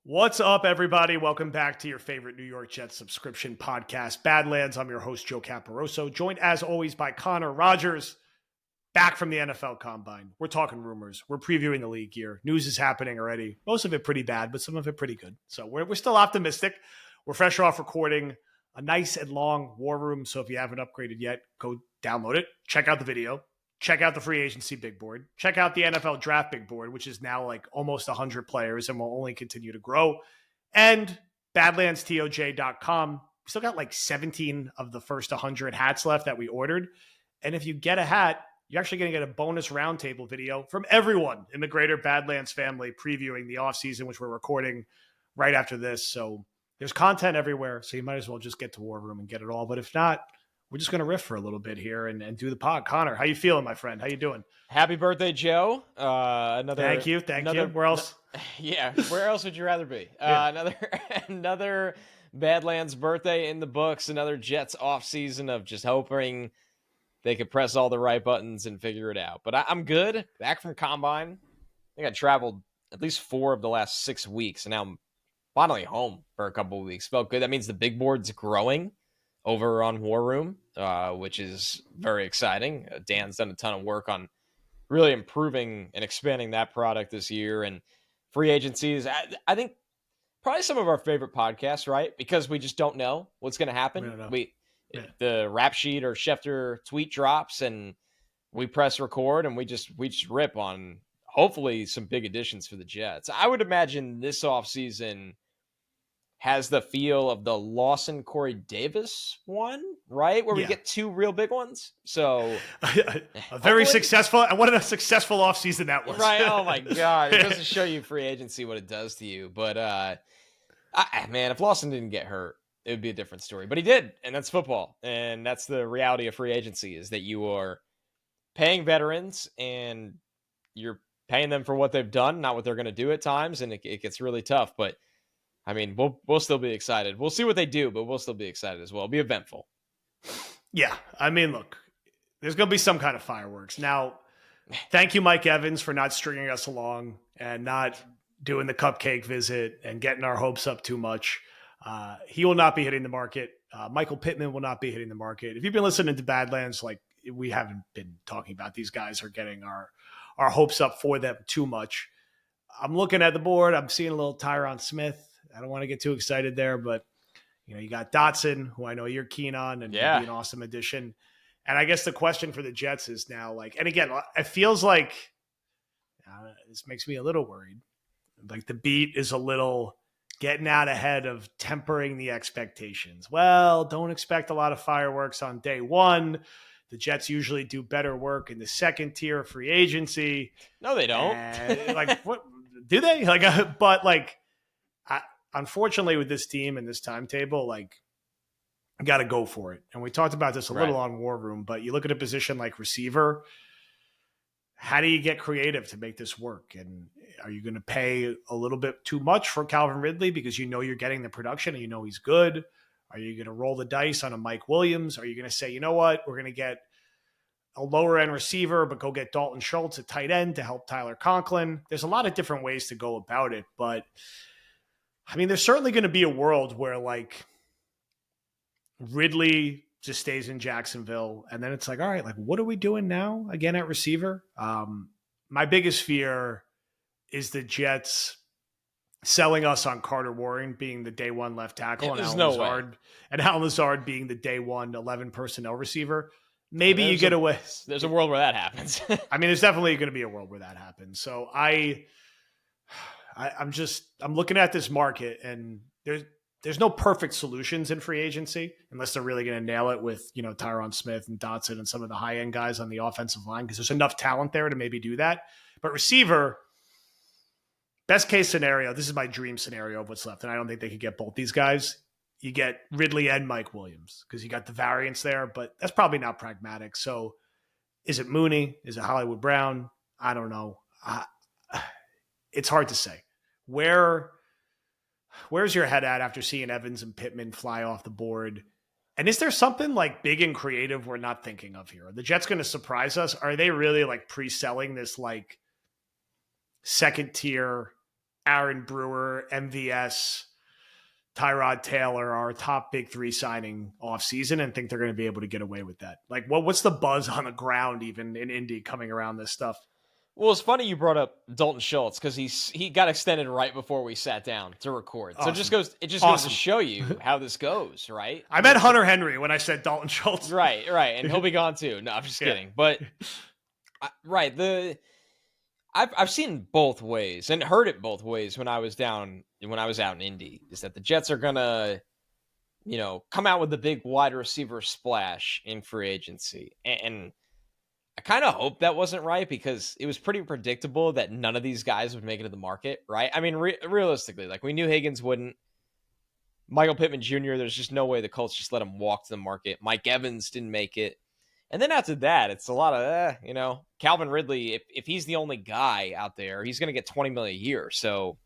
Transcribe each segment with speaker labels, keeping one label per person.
Speaker 1: What's up, everybody? Welcome back to your favorite New York Jets subscription podcast, Badlands. I'm your host, Joe Caporoso, joined as always by Connor Rogers, back from the NFL Combine. We're talking rumors. We're previewing the league year. News is happening already. Most of it pretty bad, but some of it pretty good. So we're still optimistic. We're fresh off recording a nice and long War Room. So if you haven't upgraded yet, go download it. Check out the video. Check out the free agency big board. Check out the NFL draft big board, which is now like almost 100 players and will only continue to grow. And badlandstoj.com. We still got like 17 of the first 100 hats left that we ordered. And if you get a hat, you're actually going to get a bonus roundtable video from everyone in the greater Badlands family previewing the offseason, which we're recording right after this. So there's content everywhere. So you might as well just get to War Room and get it all. But if not, we're just going to riff for a little bit here and do the pod. Connor, how you feeling, my friend? How you doing?
Speaker 2: Happy birthday, Joe.
Speaker 1: Thank you. Where else?
Speaker 2: Yeah, where else would you rather be? Another Badlands birthday in the books. Another Jets offseason of just hoping they could press all the right buttons and figure it out. But I'm good. Back from Combine. I think I traveled at least 4 of the last 6 weeks, and now I'm finally home for a couple of weeks. Felt good. That means the big board's growing over on War Room, which is very exciting. Dan's done a ton of work on really improving and expanding that product this year. And free agencies, I think probably some of our favorite podcasts, right? Because we just don't know what's going to happen. The rap sheet or Schefter tweet drops and we press record and we just rip on hopefully some big additions for the Jets. I would imagine this offseason has the feel of the Lawson Corey Davis one, right? Where we get 2 real big ones. So
Speaker 1: a very successful, and what a successful offseason that was.
Speaker 2: Right. Oh my God. It doesn't show you free agency what it does to you. But man, if Lawson didn't get hurt, it would be a different story. But he did, and that's football. And that's the reality of free agency, is that you are paying veterans and you're paying them for what they've done, not what they're going to do at times. And it gets really tough. But I mean, we'll still be excited. We'll see what they do, but we'll still be excited as well. It'll be eventful.
Speaker 1: Yeah. I mean, look, there's going to be some kind of fireworks. Now, thank you, Mike Evans, for not stringing us along and not doing the cupcake visit and getting our hopes up too much. He will not be hitting the market. Michael Pittman will not be hitting the market. If you've been listening to Badlands, like we haven't been talking about these guys or getting our hopes up for them too much. I'm looking at the board. I'm seeing a little Tyron Smith. I don't want to get too excited there, but you got Dotson, who I know you're keen on, and be an awesome addition. And I guess the question for the Jets is now, like, and again, it feels like this makes me a little worried. Like the beat is a little getting out ahead of tempering the expectations. Well, don't expect a lot of fireworks on day one. The Jets usually do better work in the second tier of free agency.
Speaker 2: No, they don't.
Speaker 1: Like, what do they? Unfortunately, with this team and this timetable, like, got to go for it. And we talked about this a little on War Room, but you look at a position like receiver. How do you get creative to make this work? And are you going to pay a little bit too much for Calvin Ridley because you're getting the production and he's good? Are you going to roll the dice on a Mike Williams? Are you going to say, you know what, we're going to get a lower end receiver, but go get Dalton Schultz at tight end to help Tyler Conklin? There's a lot of different ways to go about it, but I mean, there's certainly going to be a world where like Ridley just stays in Jacksonville. And then it's like, all right, like, what are we doing now again at receiver? My biggest fear is the Jets selling us on Carter Warren being the day one left tackle and Allen Lazard being the day one 11 personnel receiver. Maybe you get away.
Speaker 2: There's a world where that happens.
Speaker 1: I mean, there's definitely going to be a world where that happens. So I'm looking at this market, and there's no perfect solutions in free agency unless they're really going to nail it with, Tyron Smith and Dotson and some of the high end guys on the offensive line, because there's enough talent there to maybe do that. But receiver, best case scenario, this is my dream scenario of what's left. And I don't think they could get both these guys. You get Ridley and Mike Williams because you got the variance there, but that's probably not pragmatic. So is it Mooney? Is it Hollywood Brown? I don't know. It's hard to say. Where's your head at after seeing Evans and Pittman fly off the board? And is there something like big and creative we're not thinking of here? Are the Jets going to surprise us? Are they really like pre-selling this like second tier Aaron Brewer, MVS, Tyrod Taylor are our top big three signing offseason, and think they're going to be able to get away with that. Like, what's the buzz on the ground even in Indy coming around this stuff?
Speaker 2: Well, it's funny you brought up Dalton Schultz because he got extended right before we sat down to record.
Speaker 1: Awesome.
Speaker 2: So it just goes to show you how this goes, right?
Speaker 1: I meant Hunter Henry when I said Dalton Schultz.
Speaker 2: Right, and he'll be gone too. No, I'm just kidding. But right, I've seen both ways and heard it both ways when I was out in Indy, is that the Jets are gonna, come out with the big wide receiver splash in free agency. And I kind of hope that wasn't right, because it was pretty predictable that none of these guys would make it to the market, right? I mean, realistically, like, we knew Higgins wouldn't. Michael Pittman Jr., there's just no way the Colts just let him walk to the market. Mike Evans didn't make it. And then after that, it's a lot of, Calvin Ridley, if he's the only guy out there, he's going to get $20 million a year. So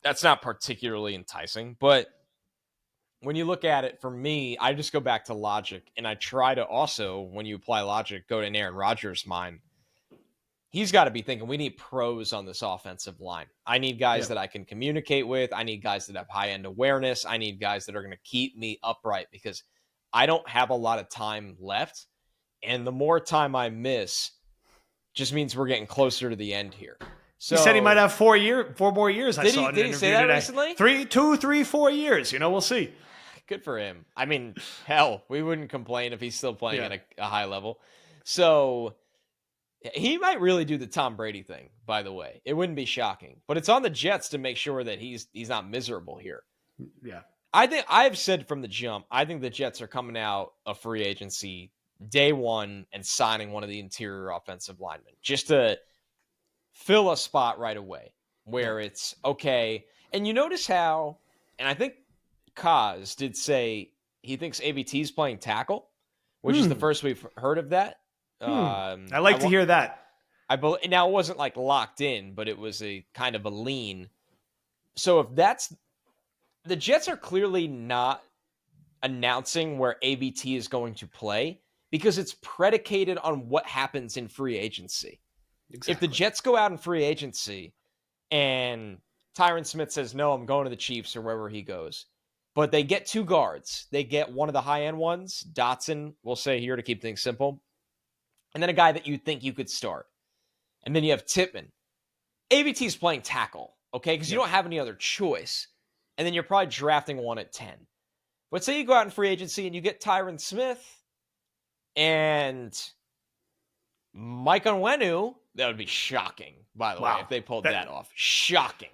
Speaker 2: that's not particularly enticing. But when you look at it, for me, I just go back to logic. And I try to also, when you apply logic, go to Aaron Rodgers' mind. He's got to be thinking, we need pros on this offensive line. I need guys that I can communicate with. I need guys that have high-end awareness. I need guys that are going to keep me upright, because I don't have a lot of time left. And the more time I miss just means we're getting closer to the end here. So,
Speaker 1: he said he might have 4 more years.
Speaker 2: Did he say that
Speaker 1: today.
Speaker 2: Recently?
Speaker 1: 2, 3, 4 years. We'll see.
Speaker 2: Good for him. I mean, hell, we wouldn't complain if he's still playing at a high level. So he might really do the Tom Brady thing, by the way. It wouldn't be shocking. But it's on the Jets to make sure that he's not miserable here.
Speaker 1: Yeah.
Speaker 2: I think I've said from the jump, I think the Jets are coming out of free agency day one and signing one of the interior offensive linemen just to fill a spot right away where it's okay. And you notice how, and I think Kaz did say he thinks ABT's playing tackle, which is the first we've heard of that.
Speaker 1: I like to hear that.
Speaker 2: Now, it wasn't like locked in, but it was a kind of a lean. So if that's, the Jets are clearly not announcing where ABT is going to play, because it's predicated on what happens in free agency. Exactly. If the Jets go out in free agency and Tyron Smith says, no, I'm going to the Chiefs or wherever he goes, but they get two guards. They get one of the high-end ones, Dotson, we'll say here to keep things simple, and then a guy that you think you could start. And then you have Tippmann. ABT's playing tackle, okay, because you don't have any other choice. And then you're probably drafting one at 10. But say you go out in free agency and you get Tyron Smith and Mike Onwenu. That would be shocking, by the way, if they pulled that off. Shocking.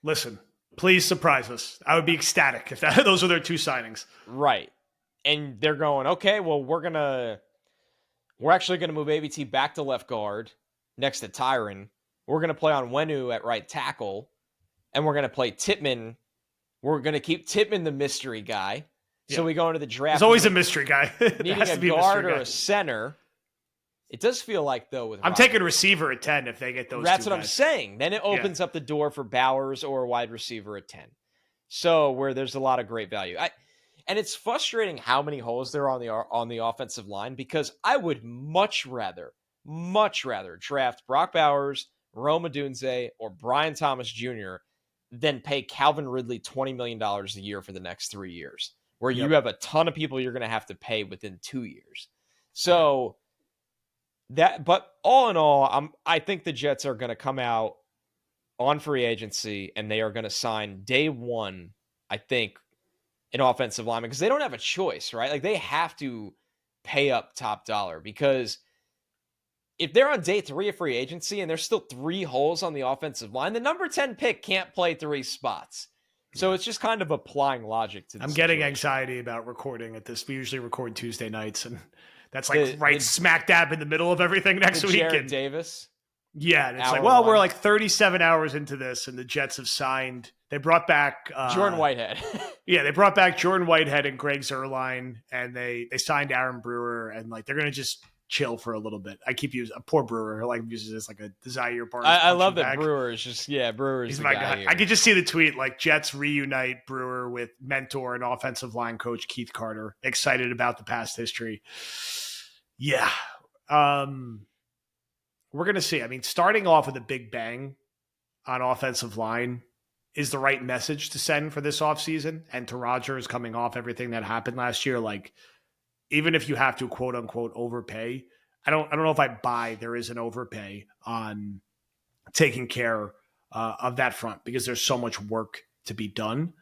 Speaker 1: Listen, please surprise us. I would be ecstatic if those were their two signings.
Speaker 2: Right. And they're going, okay, well, we're actually going to move ABT back to left guard next to Tyron. We're going to play Onwenu at right tackle, and we're going to play Tippmann. We're going to keep Tippmann the mystery guy. So we go into the draft.
Speaker 1: There's always a mystery guy.
Speaker 2: Needing a guard or a center. It does feel like, though, with
Speaker 1: I'm taking receiver at 10 if they get those.
Speaker 2: That's what I'm saying. Then it opens up the door for Bowers or a wide receiver at 10. So where there's a lot of great value. And it's frustrating how many holes there are on the offensive line, because I would much rather draft Brock Bowers, Rome Odunze, or Brian Thomas Jr. than pay Calvin Ridley $20 million a year for the next 3 years, where you have a ton of people you're going to have to pay within 2 years. So but all in all, I think the Jets are going to come out on free agency and they are going to sign day one, I think, an offensive lineman, because they don't have a choice, right? Like, they have to pay up top dollar, because if they're on day 3 of free agency and there's still 3 holes on the offensive line, the number 10 pick can't play 3 spots. So it's just kind of applying logic to this.
Speaker 1: I'm getting anxiety about recording at this. We usually record Tuesday nights, and that's like smack dab in the middle of everything next week.
Speaker 2: Jared Davis.
Speaker 1: Yeah, and it's like, well, we're like 37 hours into this, and the Jets have signed. They brought back
Speaker 2: Jordan Whitehead.
Speaker 1: Yeah, they brought back Jordan Whitehead and Greg Zuerlein, and they signed Aaron Brewer, and like they're gonna just chill for a little bit. I keep using poor Brewer. I like uses this like a Desire partner.
Speaker 2: I love that Brewer is just Brewer is the guy here.
Speaker 1: I could just see the tweet like Jets reunite Brewer with mentor and offensive line coach Keith Carter. Excited about the past history. Yeah. We're gonna see. I mean, starting off with a big bang, on offensive line is the right message to send for this offseason, and to Rodgers coming off everything that happened last year. Like, even if you have to quote unquote overpay, I don't know if I buy there is an overpay on taking care of that front, because there's so much work to be done.